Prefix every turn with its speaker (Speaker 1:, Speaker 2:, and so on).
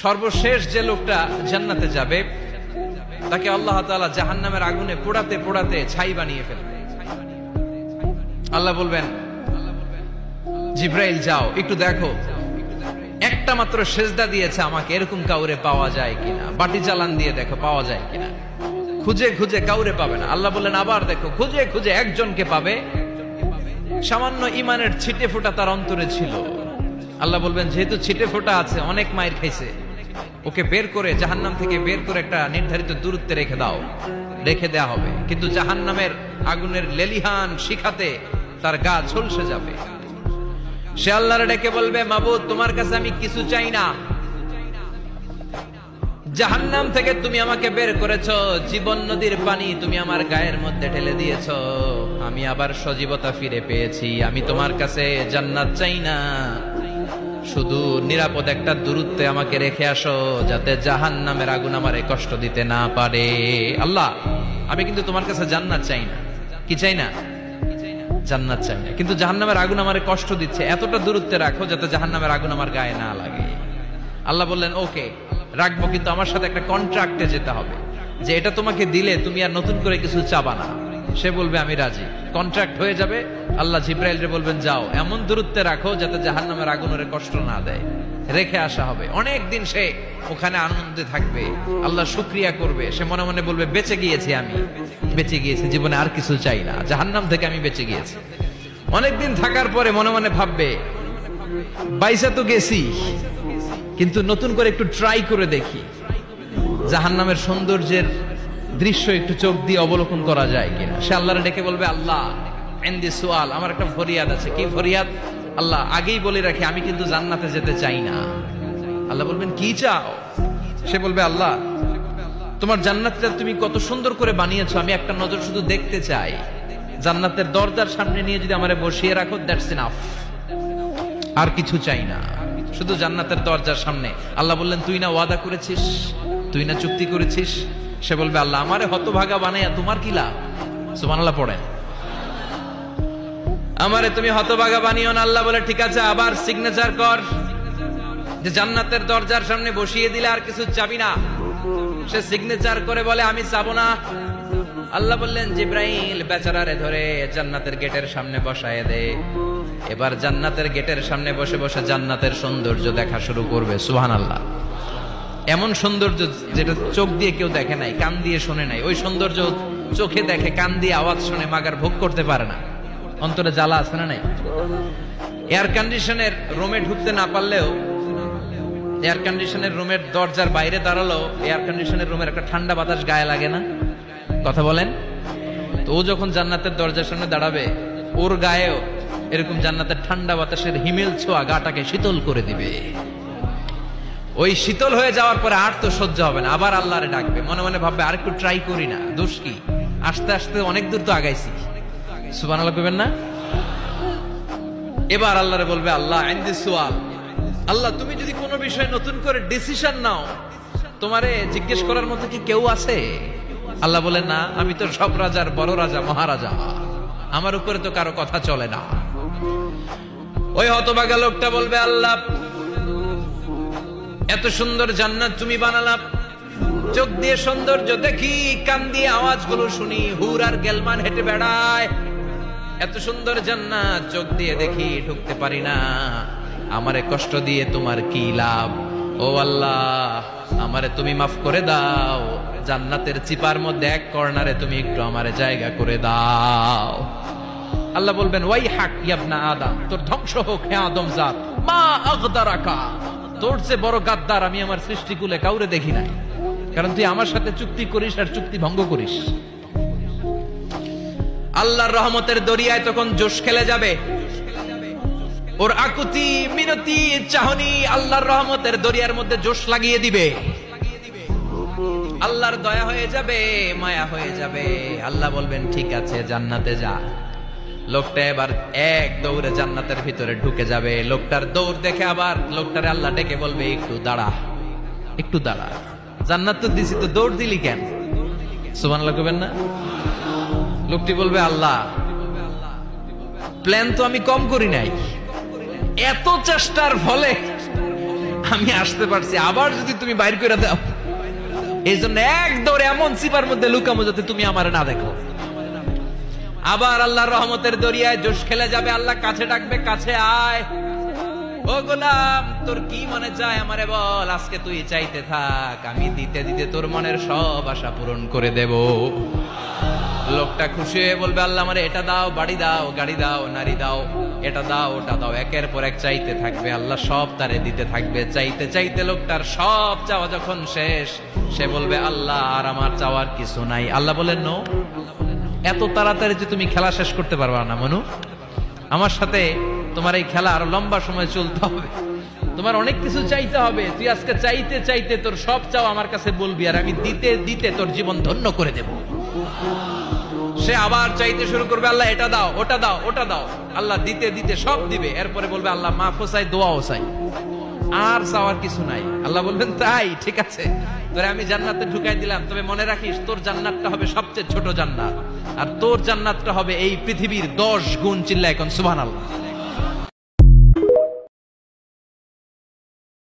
Speaker 1: সর্বশেষ যে লোকটা জান্নাতে যাবে তাকে আল্লাহ তাআলা জাহান্নামের আগুনে পোড়াতে পোড়াতে ছাই বানিয়ে ফেলবে। আল্লাহ বলবেন, জিব্রাইল যাও একটু দেখো, একটা মাত্র সেজদা দিয়েছে আমাকে, এরকম কাউরে পাওয়া যায় কিনা। বাটি চালান দিয়ে দেখো পাওয়া যায় কিনা। খুঁজে খুঁজে কাউরে পাবে না। আল্লাহ বললেন আবার দেখো, খুঁজে খুঁজে একজনকে পাবে, সামান্য ইমানের ছিটে ফোঁটা তার অন্তরে ছিল। আল্লাহ বলবেন যেহেতু ছিটে ফোঁটা আছে, অনেক মায়ের খাইছে, ওকে বের করে জাহান্নাম থেকে বের করে একটা নির্ধারিত দূরত্বে রেখে দাও। রেখে দেয়া হবে, কিন্তু জাহান্নামের আগুনের লেলিহান শিখাতে তার গা ঝলসে যাবে। সে আল্লাহরে ডেকে বলবে, মাবুদ তোমার কাছে আমি কিছু চাই না, জাহান্নাম থেকে তুমি আমাকে বের করেছো, জীবন নদীর পানি তুমি আমার গায়ের মধ্যে ঢেলে দিয়েছো, আমি আবার সজীবতা ফিরে পেয়েছি, আমি তোমার কাছে জান্নাত চাই না, শুধু নিরাপদ একটা দূরত্বে আমাকে রেখে আসো, যাতে জাহান্নামের আগুন আমারে কষ্ট দিতে না পারে। আল্লাহ আমি কিন্তু তোমার কাছে জান্নাত চাই না। কি চাই না? জান্নাত চাই না, কিন্তু জাহান্নামের আগুন আমারে কষ্ট দিচ্ছে, এতটা দূরত্বে রাখো যাতে জাহান্নামের আগুন আমার গায়ে না লাগে। আল্লাহ বললেন ওকে রাখবো, কিন্তু আমার সাথে একটা কন্ট্রাক্টে যেতে হবে, যে এটা তোমাকে দিলে তুমি আর নতুন করে কিছু চাবা না। সে বলবে আমি রাজি, কন্ট্রাক্ট হয়ে যাবে। আল্লাহ জিব্রাইলকে বলবেন যাও এমন দূরত্বে রাখো যাতে জাহান্নামের আগুন ওরে কষ্ট না দেয়। রেখে আসা হবে, অনেক দিন সে ওখানে আনন্দে থাকবে, আল্লাহ শুকরিয়া করবে, সে মনে মনে বলবে বেঁচে গিয়েছি, আমি বেঁচে গিয়েছি, জীবনে আর কিছু চাই না, জাহান্নাম থেকে আমি বেঁচে গিয়েছি। অনেকদিন থাকার পরে মনে মনে ভাববে বাইসা তো গেছি, কিন্তু নতুন করে একটু ট্রাই করে দেখি, জাহান্নামের সৌন্দর্যের দৃশ্য একটু চোখ দিয়ে অবলোকন করা যায় কিনা। সে আল্লাহরে ডেকে বলবে, আল্লাহ ইনদি সুআল, আমার একটা ফরিয়াদ আছে। কি ফরিয়াদ? আল্লাহ আগেই বলে রাখি, আমি কিন্তু জান্নাতে যেতে চাই না। আল্লাহ বলবেন কি চাও? সে বলবে, আল্লাহ তোমার জান্নাতটা তুমি কত সুন্দর করে বানিয়েছো, আমি একটা নজর শুধু দেখতে চাই। জান্নাতের দরজার সামনে নিয়ে যদি আমারে বসিয়ে রাখো, দ্যাটস ইনাফ, আর কিছু চাই না, শুধু জান্নাতের দরজার সামনে। আল্লাহ বললেন তুই না ওয়াদা করেছিস, তুই না চুক্তি করেছিস। সে বলবে, আল্লাহ আমারে হতভাগা বানাইয়া তোমার কি লাভ? সুবহানাল্লাহ পড়েন। আমারে তুমি হতভাগা বানিও না। আল্লাহ বলে ঠিক আছে, আবার সিগনেচার কর যে জান্নাতের দরজার সামনে বসিয়ে দিলে আর কিছু চাবি না। সে সিগনেচার করে বলে আমি চাবো না। আল্লাহ বললেন জিব্রাইল বেচারারে ধরে জান্নাতের গেটের সামনে বসায় দে। এবার জান্নাতের গেটের সামনে বসে বসে জান্নাতের সৌন্দর্য দেখা শুরু করবে। সুবহানাল্লাহ। এমন সৌন্দর্য যেটা চোখ দিয়ে কেউ দেখে নাই, কান দিয়ে শোনে নাই, ওই সৌন্দর্য চোখে দেখে, কান দিয়ে আওয়াজ শুনে মাগার ভোগ করতে পারে না। অন্তরে জ্বালা আছে না নাই? এয়ার কন্ডিশনের রুমে ঢুকতে না পারলেও, এয়ার কন্ডিশনের রুমের দরজার বাইরে দাঁড়ালো, এয়ার কন্ডিশনের রুমের একটা ঠান্ডা বাতাস গায়ে লাগে না? কথা বলেন তো। ও যখন জান্নাতের দরজার সামনে দাঁড়াবে, ওর গায়েও এরকম জান্নাতের ঠান্ডা বাতাসের হিমেল ছোঁয়া গাটাকে শীতল করে দিবে। ওই শীতল হয়ে যাওয়ার পরে আর তো সহ্য হবে না, আবার আল্লাহরে ডাকবে, মনে মনে ভাববে আর একটু ট্রাই করি না, দোষ কি, আস্তে আস্তে অনেক দূর তো আগাইছি। সুবহানাল্লাহ কইবেন না? এবার আল্লাহরে বলবে, আল্লাহ ইনদি সুআল, আল্লাহ তুমি যদি কোনো বিষয়ে নতুন করে ডিসিশন নাও, তোমারে জিজ্ঞেস করার মতো কি কেউ আছে? আল্লাহ বলে না, আমি তো সব রাজার বড় রাজা, মহারাজা, আমার উপরে তো কারো কথা চলে না। ওই হতভাগা লোকটা বলবে, আল্লাহ এত সুন্দর জান্নাত তুমি বানালাম, চোখ দিয়ে সৌন্দর্য দেখি, কান দিয়ে আওয়াজগুলো শুনি, হুর আর গেলমান হেঁটে বেড়ায়, এত সুন্দর জান্নাত চোখ দিয়ে দেখি, ঢুকতে পারি না, আমারে কষ্ট দিয়ে তোমার কি লাভ? ও আল্লাহ আমারে তুমি মাফ করে দাও, জান্নাতের চিপার মধ্যে এক কর্নারে তুমি একটু আমারে জায়গা করে দাও। আল্লাহ বলবেন, ওয়াই হাক ইবনা আদম, তোর ধ্বংস হোক হে আদম জাত, মা আগদারাকা, তোর চেয়ে বড় গাদ্দার আমি আমার সৃষ্টিকুলে কাউরে দেখি নাই, কারণ তুই আমার সাথে চুক্তি করিস আর চুক্তি ভঙ্গ করিস। আল্লাহর রহমতের দরিয়ায় তখন জোশ খেলে যাবে, ওর আকুতি মিনতি চাহনি আল্লাহর রহমতের দরিয়ার মধ্যে জোশ লাগিয়ে দিবে। আল্লাহর দয়া হয়ে যাবে, মায়া হয়ে যাবে। আল্লাহ বলবেন ঠিক আছে জান্নাতে যা। লোকটা এবার এক দৌড়ে জান্নাতের ভিতরে ঢুকে যাবে। লোকটার দৌড় দেখে আবার লোকটারে আল্লাহ ডেকে বলবে, একটু দাঁড়া, একটু দাঁড়া, জান্নাত তো দিছি, তো দৌড় দিলি কেন? সুবহানাল্লাহ কইবেন না? লোকটি বলবে, আল্লাহ প্ল্যান তো আমি কম করি নাই, এত চেষ্টার ফলে আমি আসতে পারছি, আবার যদি তুমি বাইর করে দাও, এই জন্য এক দৌড়ে এমন চিপার মধ্যে লুকামো যাতে তুমি আমার না দেখো। আবার আল্লাহর রহমতের দরিয়ায় জোশ খেলে যাবে, আল্লাহ কাছে ডাকবে, কাছে আয়, ও গোলাম তোর কি মনে চায় আমারে বল, আজকে তুই চাইতে থাক, আমি দিতে দিতে তোর মনের সব আশা পূরণ করে দেব। লোকটা খুশি হয়ে বলবে, আল্লাহ আমারে এটা দাও, বাড়ি দাও, গাড়ি দাও, নারী দাও, এটা দাও, ওটা দাও, একের পর এক চাইতে থাকবে, আল্লাহ সব তারে দিতে থাকবে। চাইতে চাইতে লোকটার সব চাওয়া যখন শেষ, সে বলবে আল্লাহ আর আমার চাওয়ার কিছু নাই। আল্লাহ বলেন নো, এত তাড়াতাড়ি যে তুমি খেলা শেষ করতে পারবা না মনু, আমার সাথে তোমার এই খেলা আরো লম্বা সময় চলতে হবে, তোমার অনেক কিছু চাইতে হবে। তুই আজকে চাইতে চাইতে তোর সব চাও আমার কাছে বলবি, আর আমি দিতে দিতে তোর জীবন ধন্য করে দেব। সে আবার চাইতে শুরু করবে, আল্লাহ এটা দাও, ওটা দাও, ওটা দাও, আল্লাহ দিতে দিতে সব দিবে। এরপরে বলবে আল্লাহ মাফও চাই, দোয়াও চাই, আর চাওয়ার কিছু নাই। আল্লাহ বলবেন তাই ঠিক আছে, তোরে আমি জান্নাতে ঢুকাই দিলাম, তবে মনে রাখিস তোর জান্নাতটা হবে সবচেয়ে ছোট জান্নাত, আর তোর জান্নাতটা হবে এই পৃথিবীর 10 গুণ। চিল্লা এখন সুবহানাল্লাহ।